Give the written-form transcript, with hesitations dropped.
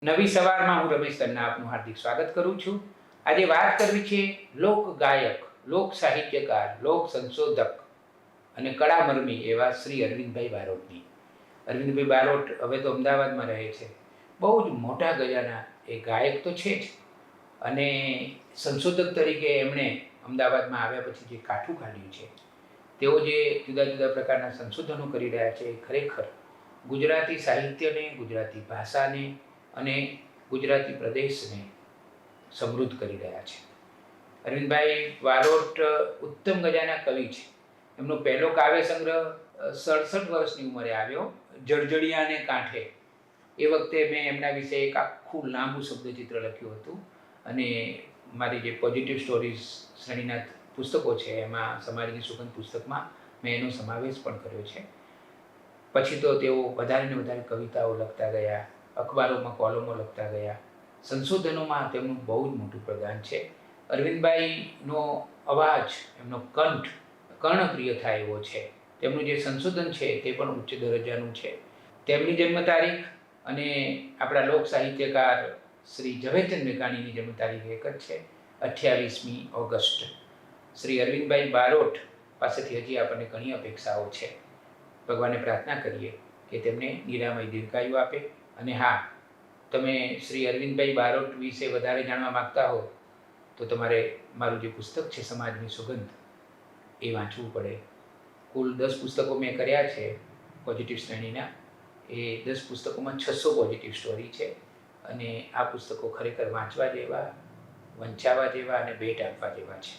નવી સવારમાં હું રમેશ તન્ના આપનું હાર્દિક સ્વાગત કરું છું. આજે વાત કરવી છે લોક ગાયક, લોક સાહિત્યકાર, લોક સંશોધક અને કળામર્મી એવા શ્રી અરવિંદભાઈ બારોટની. અરવિંદભાઈ બારોટ હવે તો અમદાવાદમાં રહે છે. બહુ જ મોટા ગજાના એ ગાયક તો છે જ, અને સંશોધક તરીકે એમણે અમદાવાદમાં આવ્યા પછી જે કાઠું કાઢ્યું છે, તેઓ જે જુદા જુદા પ્રકારના સંશોધનો કરી રહ્યા છે, એ ખરેખર ગુજરાતી સાહિત્યને, ગુજરાતી ભાષાને અને ગુજરાતી પ્રદેશને સમૃદ્ધ કરી રહ્યા છે. અરવિંદભાઈ બારોટ ઉત્તમ ગજાના કવિ છે. એમનો પહેલો કાવ્ય સંગ્રહ 67 વર્ષની ઉંમરે આવ્યો, જળજળિયાને કાંઠે. એ વખતે મેં એમના વિશે એક આખું લાંબુ શબ્દચિત્ર લખ્યું હતું, અને મારી જે પોઝિટિવ સ્ટોરીઝ શ્રેણીના પુસ્તકો છે એમાં સમાજની સુગંધ પુસ્તકમાં મેં એનો સમાવેશ પણ કર્યો છે. પછી તો તેઓ વધારે ને વધારે કવિતાઓ લખતા ગયા, અખબારોમાં કોલમો લખતા ગયા, સંશોધનોમાં તેમનું બહુ જ મોટું પ્રદાન છે. અરવિંદભાઈનો અવાજ, એમનો કંઠ કર્ણપ્રિય થાય એવો છે. તેમનું જે સંશોધન છે તે પણ ઉચ્ચ દરજ્જાનું છે. તેમની જન્મ તારીખ અને આપણા લોક સાહિત્યકાર શ્રી ઝવેરચંદ મેઘાણીની જન્મ તારીખ એક જ છે, 28મી ઓગસ્ટ. શ્રી અરવિંદભાઈ બારોટ પાસેથી હજી આપણને ઘણી અપેક્ષાઓ છે. ભગવાનને પ્રાર્થના કરીએ કે તેમને નિરામય દીર્ઘાયુ આપે. અને હા, તમે શ્રી અરવિંદભાઈ બારોટ વિશે વધારે જાણવા માગતા હો તો તમારે મારું જે પુસ્તક છે સમાજની સુગંધ, એ વાંચવું પડે. કુલ 10 પુસ્તકો મેં કર્યા છે પોઝિટિવ શ્રેણીના. એ 10 પુસ્તકોમાં 600 પોઝિટિવ સ્ટોરી છે, અને આ પુસ્તકો ખરેખર વાંચવા જેવા, વંચાવા જેવા અને ભેટ આપવા જેવા છે.